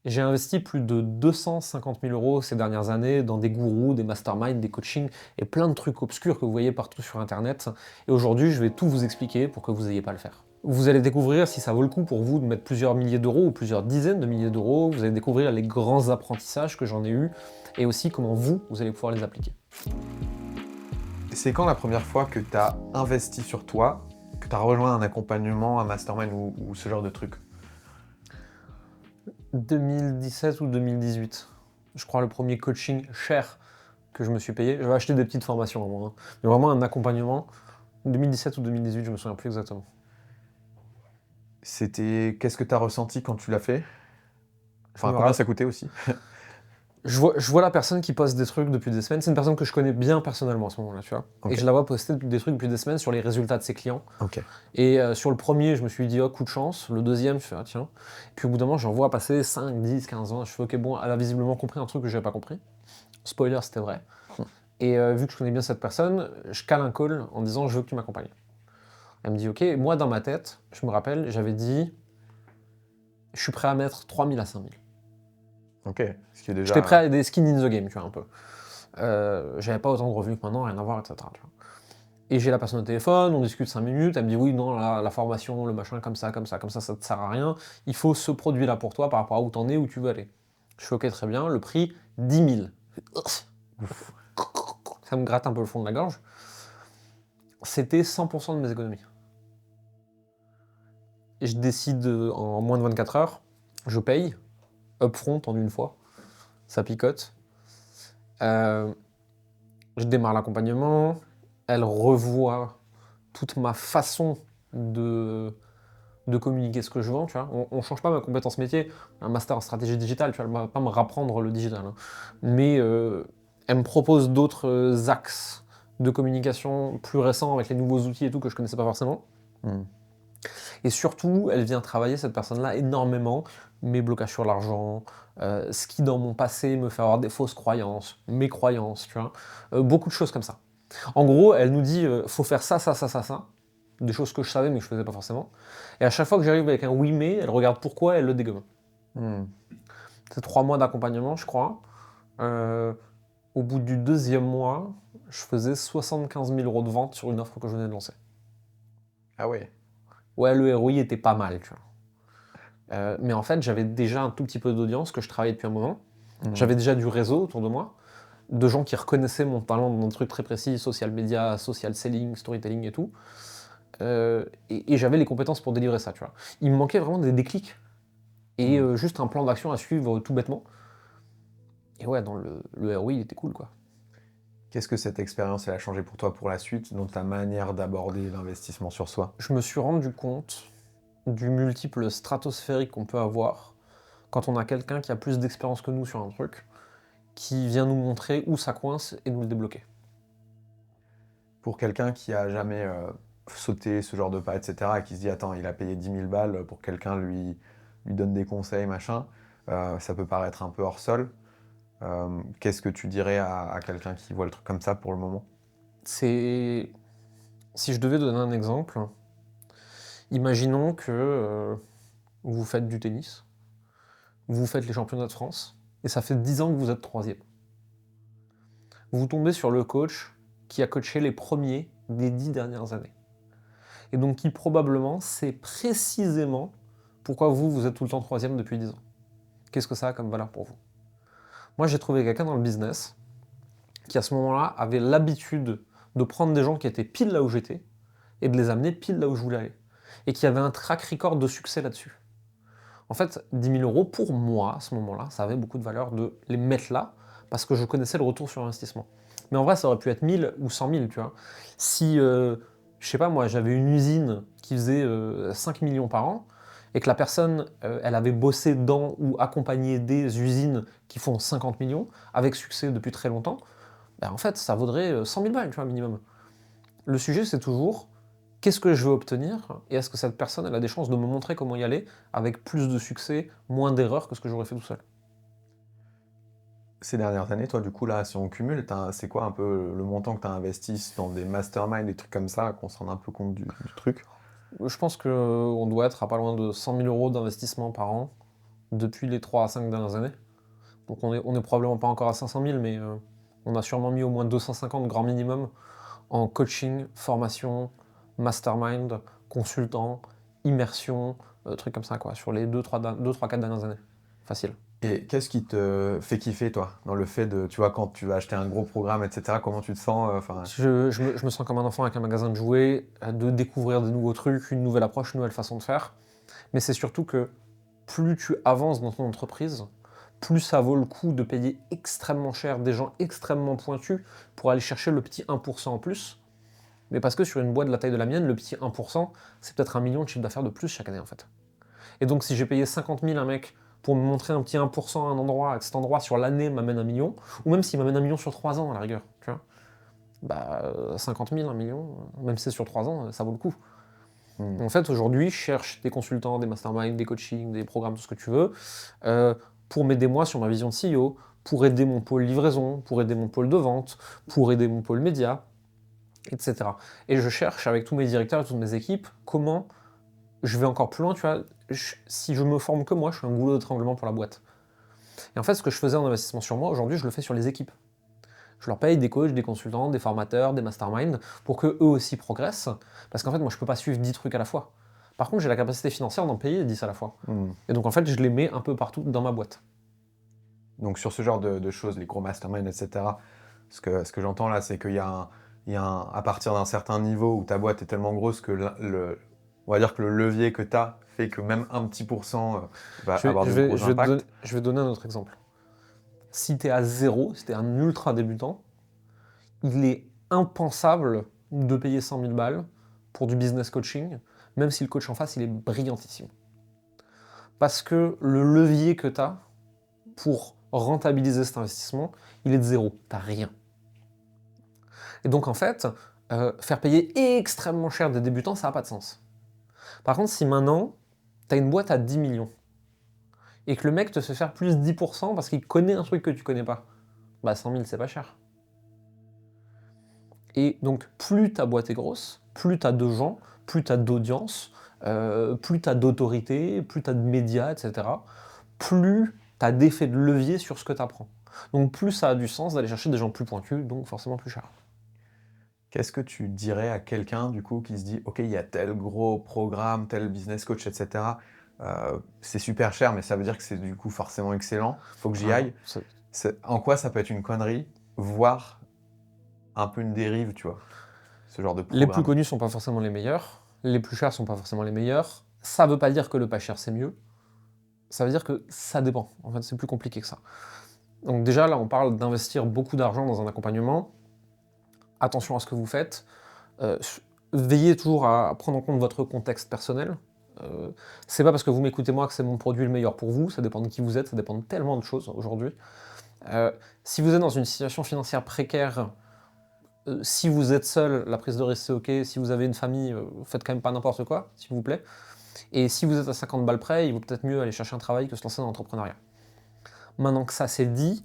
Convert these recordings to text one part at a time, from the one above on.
J'ai investi plus de 250 000 euros ces dernières années dans des gourous, des masterminds, des coachings et plein de trucs obscurs que vous voyez partout sur Internet. Et aujourd'hui, je vais tout vous expliquer pour que vous n'ayez pas à le faire. Vous allez découvrir si ça vaut le coup pour vous de mettre plusieurs milliers d'euros ou plusieurs dizaines de milliers d'euros. Vous allez découvrir les grands apprentissages que j'en ai eus et aussi comment vous allez pouvoir les appliquer. C'est quand la première fois que tu as investi sur toi, que tu as rejoint un accompagnement, un mastermind ou ce genre de truc? 2017 ou 2018. Je crois le premier coaching cher que je me suis payé. J'avais acheté des petites formations à moi, hein. Mais vraiment un accompagnement. 2017 ou 2018, je me souviens plus exactement. Qu'est-ce que tu as ressenti quand tu l'as fait? Je Enfin, me combien rappelle. ça coûtait aussi? Je vois la personne qui poste des trucs depuis des semaines. C'est une personne que je connais bien personnellement à ce moment-là, tu vois. Et OK. je la vois poster des trucs depuis des semaines sur les résultats de ses clients. OK. Et sur le premier, je me suis dit, oh, coup de chance. Le deuxième, je fais, ah tiens. Puis au bout d'un moment, j'en vois passer 5, 10, 15 ans. Je fais, ok, bon, elle a visiblement compris un truc que je n'avais pas compris. Spoiler, c'était vrai. Et vu que je connais bien cette personne, je cale un call en disant, je veux que tu m'accompagnes. Elle me dit, ok. Moi, dans ma tête, je me rappelle, j'avais dit, je suis prêt à mettre 3 000 à 5 000. OK. Ce qui est J'étais prêt déjà... à aider skin in the game, tu vois, un peu. J'avais pas autant de revenus que maintenant, rien à voir, etc. Tu vois. Et j'ai la personne au téléphone, on discute 5 minutes, elle me dit oui, non, la formation, le machin, comme ça, ça te sert à rien. Il faut ce produit-là pour toi par rapport à où t'en es, où tu veux aller. Je fais ok, très bien, le prix, 10 000. Ouf. Ça me gratte un peu le fond de la gorge. C'était 100% de mes économies. Et je décide en moins de 24 heures, je paye, upfront en une fois, ça picote. Euh, je démarre l'accompagnement, elle revoit toute ma façon de communiquer ce que je vends, tu vois. On change pas ma compétence métier, un master en stratégie digitale, tu vois, elle va pas me rapprendre le digital, hein. Mais elle me propose d'autres axes de communication plus récents avec les nouveaux outils et tout que je connaissais pas forcément. Hmm. Et surtout, elle vient travailler, cette personne-là, énormément mes blocages sur l'argent, ce qui dans mon passé me fait avoir des fausses croyances, mes croyances, tu vois. Beaucoup de choses comme ça. En gros, elle nous dit, faut faire ça, ça, ça, ça, ça. Des choses que je savais mais que je faisais pas forcément. Et à chaque fois que j'arrive avec un oui mais, elle regarde pourquoi, elle le dégomme. Hmm. C'est 3 mois d'accompagnement, je crois. Euh, Au bout du deuxième mois, je faisais 75 000 euros de vente sur une offre que je venais de lancer. Ah ouais. Ouais, le ROI était pas mal, tu vois. Mais en fait, j'avais déjà un tout petit peu d'audience que je travaillais depuis un moment. Hmm. J'avais déjà du réseau autour de moi, de gens qui reconnaissaient mon talent dans des trucs très précis, social media, social selling, storytelling et tout. Et j'avais les compétences pour délivrer ça, tu vois. Il me manquait vraiment des déclics et Hmm. juste un plan d'action à suivre tout bêtement. Et ouais, dans le ROI, il était cool, quoi. Qu'est-ce que cette expérience elle a changé pour toi pour la suite, dans ta manière d'aborder l'investissement sur soi? Je me suis rendu compte du multiple stratosphérique qu'on peut avoir quand on a quelqu'un qui a plus d'expérience que nous sur un truc, qui vient nous montrer où ça coince et nous le débloquer. Pour quelqu'un qui a jamais sauté ce genre de pas, etc., et qui se dit, attends, il a payé 10 000 balles pour que quelqu'un lui donne des conseils, machin, ça peut paraître un peu hors sol. Qu'est-ce que tu dirais à quelqu'un qui voit le truc comme ça pour le moment? C'est... Si je devais donner un exemple, imaginons que vous faites du tennis, vous faites les championnats de France, et ça fait 10 ans que vous êtes troisième. Vous tombez sur le coach qui a coaché les premiers des 10 dernières années. Et donc qui probablement sait précisément pourquoi vous êtes tout le temps troisième depuis 10 ans. Qu'est-ce que ça a comme valeur pour vous? Moi, j'ai trouvé quelqu'un dans le business qui, à ce moment-là, avait l'habitude de prendre des gens qui étaient pile là où j'étais et de les amener pile là où je voulais aller. Et qui avait un track record de succès là-dessus. En fait, 10 000 euros, pour moi, à ce moment-là, ça avait beaucoup de valeur de les mettre là parce que je connaissais le retour sur investissement. Mais en vrai, ça aurait pu être 1000 ou 100 000, tu vois. Si, je sais pas moi, j'avais une usine qui faisait 5 millions par an et que la personne, elle avait bossé dans ou accompagné des usines qui font 50 millions avec succès depuis très longtemps, ben en fait, ça vaudrait 100 000 balles, tu vois, minimum. Le sujet, c'est toujours qu'est-ce que je veux obtenir et est-ce que cette personne elle a des chances de me montrer comment y aller avec plus de succès, moins d'erreurs que ce que j'aurais fait tout seul. Ces dernières années, toi, du coup, là, si on cumule, c'est quoi un peu le montant que tu as investi dans des masterminds, des trucs comme ça, qu'on se rende un peu compte du truc? Je pense qu'on doit être à pas loin de 100 000 euros d'investissement par an depuis les 3 à 5 dernières années. Donc on est probablement pas encore à 500 000, mais on a sûrement mis au moins 250 grand minimum en coaching, formation, mastermind, consultant, immersion, trucs comme ça, quoi, sur les 2-3-4 dernières années. Facile. Et qu'est-ce qui te fait kiffer, toi, dans le fait de, tu vois, quand tu vas acheter un gros programme, etc., comment tu te sens enfin, Je me sens comme un enfant avec un magasin de jouets, de découvrir des nouveaux trucs, une nouvelle approche, une nouvelle façon de faire. Mais c'est surtout que plus tu avances dans ton entreprise, plus ça vaut le coup de payer extrêmement cher des gens extrêmement pointus pour aller chercher le petit 1% en plus. Mais parce que sur une boîte de la taille de la mienne, le petit 1%, c'est peut-être 1 million de chiffre d'affaires de plus chaque année en fait. Et donc si j'ai payé 50 000 à un mec pour me montrer un petit 1% à un endroit, et que cet endroit sur l'année m'amène 1 million, ou même s'il m'amène 1 million sur 3 ans à la rigueur, tu vois, bah 50 000, 1 million, même si c'est sur 3 ans, ça vaut le coup. En fait, aujourd'hui, je cherche des consultants, des masterminds, des coachings, des programmes, tout ce que tu veux, pour m'aider moi sur ma vision de CEO, pour aider mon pôle livraison, pour aider mon pôle de vente, pour aider mon pôle média, etc. Et je cherche avec tous mes directeurs et toutes mes équipes comment je vais encore plus loin, tu vois. Si je me forme que moi, je suis un goulot d'étranglement pour la boîte. Et en fait, ce que je faisais en investissement sur moi, aujourd'hui, je le fais sur les équipes. Je leur paye des coachs, des consultants, des formateurs, des masterminds, pour qu'eux aussi progressent. Parce qu'en fait, moi, je peux pas suivre 10 trucs à la fois. Par contre, j'ai la capacité financière d'en payer 10 à la fois. Et donc, en fait, je les mets un peu partout dans ma boîte. Donc sur ce genre de choses, les gros masterminds, etc., ce que j'entends là, c'est qu'il y a à partir d'un certain niveau où ta boîte est tellement grosse que on va dire que le levier que tu as fait que même un petit pourcent va avoir de gros impacts. Je vais donner un autre exemple. Si tu es à zéro, si tu es un ultra débutant, il est impensable de payer 100 000 balles pour du business coaching, même si le coach en face, il est brillantissime. Parce que le levier que tu as pour rentabiliser cet investissement, il est de zéro. Tu n'as rien. Et donc, en fait, faire payer extrêmement cher des débutants, ça n'a pas de sens. Par contre, si maintenant, tu as une boîte à 10 millions, et que le mec te fait faire plus 10% parce qu'il connaît un truc que tu connais pas, bah 100 000, c'est pas cher. Et donc, plus ta boîte est grosse, plus tu as de gens, plus tu as d'audience, plus tu as d'autorité, plus tu as de médias, etc., plus tu as d'effet de levier sur ce que tu apprends. Donc, plus ça a du sens d'aller chercher des gens plus pointus, donc forcément plus cher. Qu'est-ce que tu dirais à quelqu'un du coup qui se dit ok, il y a tel gros programme, tel business coach, etc. C'est super cher, mais ça veut dire que c'est du coup forcément excellent. Faut que j'y Ah, aille. En quoi ça peut être une connerie, voire un peu une dérive, tu vois, ce genre de les plus programme. connus sont pas forcément les meilleurs, les plus chers sont pas forcément les meilleurs. Ça veut pas dire que le pas cher c'est mieux. Ça veut dire que ça dépend. En fait, c'est plus compliqué que ça. Donc déjà, là, on parle d'investir beaucoup d'argent dans un accompagnement. Attention à ce que vous faites. Euh, Veillez toujours à prendre en compte votre contexte personnel. C'est pas parce que vous m'écoutez moi que c'est mon produit le meilleur pour vous. Ça dépend de qui vous êtes, ça dépend de tellement de choses aujourd'hui. Si vous êtes dans une situation financière précaire, si vous êtes seul, la prise de risque c'est ok. Si vous avez une famille, faites quand même pas n'importe quoi, s'il vous plaît. Et si vous êtes à 50 balles près, il vaut peut-être mieux aller chercher un travail que se lancer dans l'entrepreneuriat. Maintenant que ça c'est dit,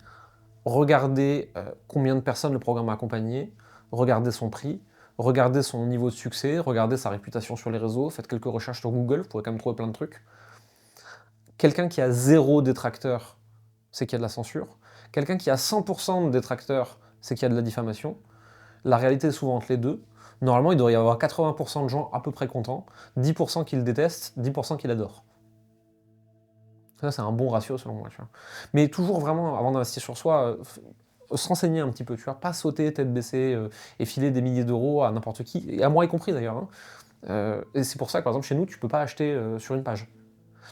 regardez combien de personnes le programme a accompagné, regardez son prix, regardez son niveau de succès, regardez sa réputation sur les réseaux, faites quelques recherches sur Google, vous pourrez quand même trouver plein de trucs. Quelqu'un qui a 0 détracteur, c'est qu'il y a de la censure. Quelqu'un qui a 100% de détracteurs, c'est qu'il y a de la diffamation. La réalité est souvent entre les deux. Normalement, il devrait y avoir 80% de gens à peu près contents, 10% qui le détestent, 10% qui l'adorent. Ça, c'est un bon ratio selon moi. Tu vois. Mais toujours vraiment, avant d'investir sur soi, se renseigner un petit peu, tu vois, pas sauter tête baissée et filer des milliers d'euros à n'importe qui, et à moi y compris d'ailleurs. Hein. Et c'est pour ça que par exemple chez nous, tu peux pas acheter sur une page.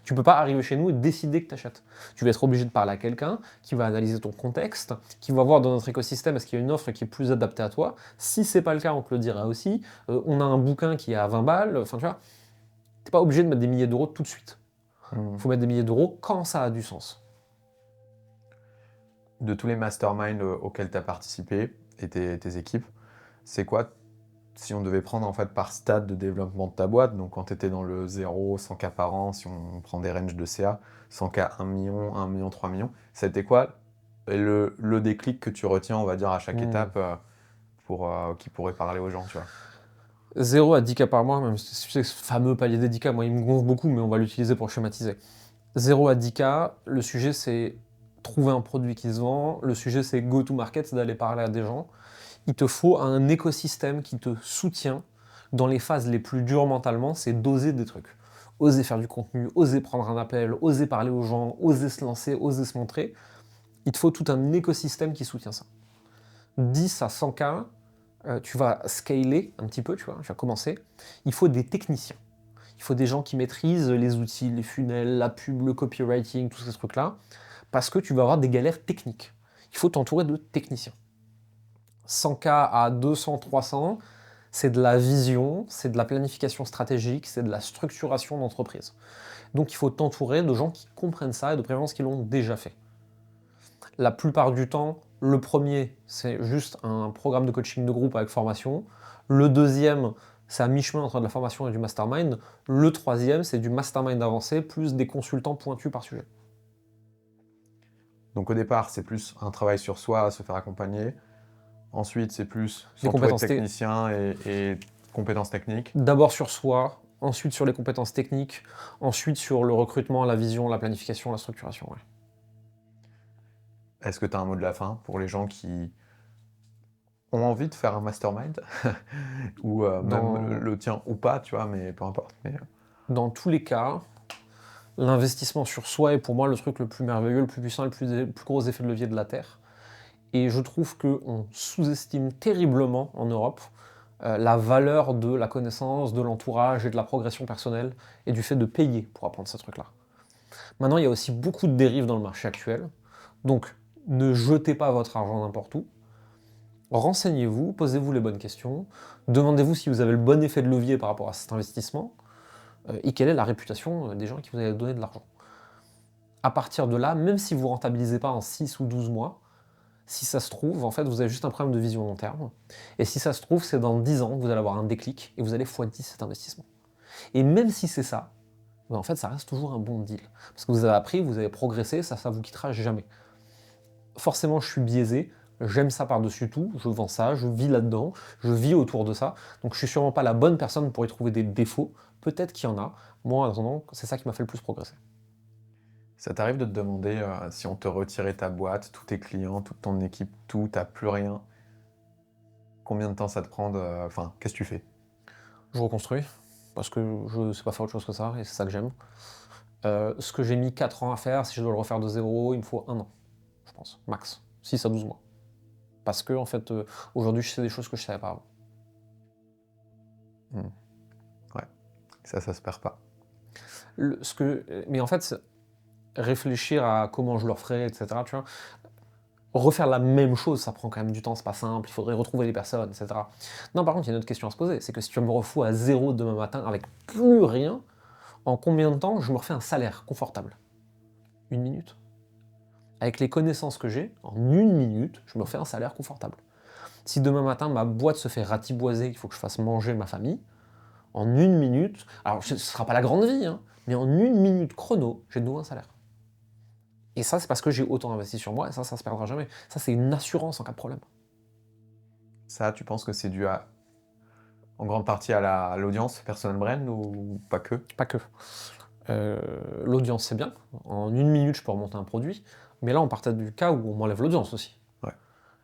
Tu peux pas arriver chez nous et décider que tu achètes. Tu vas être obligé de parler à quelqu'un qui va analyser ton contexte, qui va voir dans notre écosystème est-ce qu'il y a une offre qui est plus adaptée à toi. Si c'est pas le cas, on te le dira aussi. On a un bouquin qui est à 20 balles. Enfin, tu vois, t'es pas obligé de mettre des milliers d'euros tout de suite. Il faut mettre des milliers d'euros quand ça a du sens. De tous les masterminds auxquels tu as participé et tes équipes, c'est quoi, si on devait prendre en fait par stade de développement de ta boîte, donc quand tu étais dans le 0, 100K par an, si on prend des ranges de CA, 100K, 1 million, 1 million, 3 millions, c'était quoi le déclic que tu retiens, on va dire, à chaque étape qui pourrait parler aux gens, tu vois? 0 à 10K par mois, même si c'est ce fameux palier des 10K, moi il me gonfle beaucoup, mais on va l'utiliser pour schématiser. 0 à 10K, le sujet c'est trouver un produit qui se vend, le sujet c'est go to market, c'est d'aller parler à des gens. Il te faut un écosystème qui te soutient dans les phases les plus dures mentalement, c'est d'oser des trucs. Oser faire du contenu, oser prendre un appel, oser parler aux gens, oser se lancer, oser se montrer. Il te faut tout un écosystème qui soutient ça. 10 à 100K, tu vas scaler un petit peu, tu vas commencer. Il faut des techniciens. Il faut des gens qui maîtrisent les outils, les funnels, la pub, le copywriting, tous ces trucs-là, parce que tu vas avoir des galères techniques. Il faut t'entourer de techniciens. 100K à 200, 300, c'est de la vision, c'est de la planification stratégique, c'est de la structuration d'entreprise. Donc il faut t'entourer de gens qui comprennent ça et de préférence qui l'ont déjà fait. La plupart du temps, le premier, c'est juste un programme de coaching de groupe avec formation. Le deuxième, c'est à mi-chemin entre de la formation et du mastermind. Le troisième, c'est du mastermind avancé, plus des consultants pointus par sujet. Donc au départ, c'est plus un travail sur soi, se faire accompagner. Ensuite, c'est plus Des s'entourer de compétences techniciens et compétences techniques. D'abord sur soi, ensuite sur les compétences techniques, ensuite sur le recrutement, la vision, la planification, la structuration. Ouais. Est-ce que tu as un mot de la fin pour les gens qui ont envie de faire un mastermind ou même le tien ou pas, tu vois, mais peu importe. Dans tous les cas, l'investissement sur soi est pour moi le truc le plus merveilleux, le plus puissant, le plus gros effet de levier de la Terre. Et je trouve qu'on sous-estime terriblement en Europe la valeur de la connaissance, de l'entourage et de la progression personnelle et du fait de payer pour apprendre ces trucs-là. Maintenant, il y a aussi beaucoup de dérives dans le marché actuel. Donc, ne jetez pas votre argent n'importe où. Renseignez-vous, posez-vous les bonnes questions, demandez-vous si vous avez le bon effet de levier par rapport à cet investissement et quelle est la réputation des gens qui vous avez donné de l'argent. À partir de là, même si vous ne rentabilisez pas en 6 ou 12 mois, si ça se trouve, en fait, vous avez juste un problème de vision long terme. Et si ça se trouve, c'est dans 10 ans que vous allez avoir un déclic et vous allez x10 cet investissement. Et même si c'est ça, ben en fait, ça reste toujours un bon deal. Parce que vous avez appris, vous avez progressé, ça vous quittera jamais. Forcément, je suis biaisé, j'aime ça par-dessus tout, je vends ça, je vis là-dedans, je vis autour de ça. Donc je suis sûrement pas la bonne personne pour y trouver des défauts. Peut-être qu'il y en a. Moi, en attendant, c'est ça qui m'a fait le plus progresser. Ça t'arrive de te demander si on te retirait ta boîte, tous tes clients, toute ton équipe, tout, t'as plus rien. Combien de temps ça te prend Enfin, qu'est-ce que tu fais? Je reconstruis, parce que je ne sais pas faire autre chose que ça, et c'est ça que j'aime. Ce que j'ai mis 4 ans à faire, si je dois le refaire de zéro, il me faut 1 an, je pense, max. 6 à 12 mois. Parce que, en fait, aujourd'hui, je sais des choses que je ne savais pas avant. Ouais, ça se perd pas. Mais en fait, réfléchir à comment je le referais, etc., tu vois, refaire la même chose, ça prend quand même du temps, c'est pas simple, il faudrait retrouver les personnes, etc. Non, par contre, il y a une autre question à se poser, c'est que si tu me refous à zéro demain matin avec plus rien, en combien de temps je me refais un salaire confortable? 1 minute? Avec les connaissances que j'ai, en 1 minute, je me refais un salaire confortable. Si demain matin, ma boîte se fait ratiboiser, il faut que je fasse manger ma famille, en 1 minute, alors ce ne sera pas la grande vie, hein, mais en 1 minute chrono, j'ai de nouveau un salaire. Et ça, c'est parce que j'ai autant investi sur moi, et ça se perdra jamais. Ça, c'est une assurance en cas de problème. Ça, tu penses que c'est dû en grande partie à l'audience, personal brand ou pas que? Pas que. L'audience, c'est bien. En 1 minute, je peux remonter un produit. Mais là, on partait du cas où on m'enlève l'audience aussi. Ouais.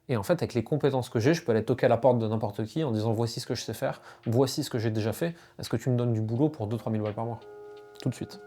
Et en fait, avec les compétences que j'ai, je peux aller toquer à la porte de n'importe qui en disant voici ce que je sais faire, voici ce que j'ai déjà fait. Est-ce que tu me donnes du boulot pour 2-3 000 balles par mois? Tout de suite.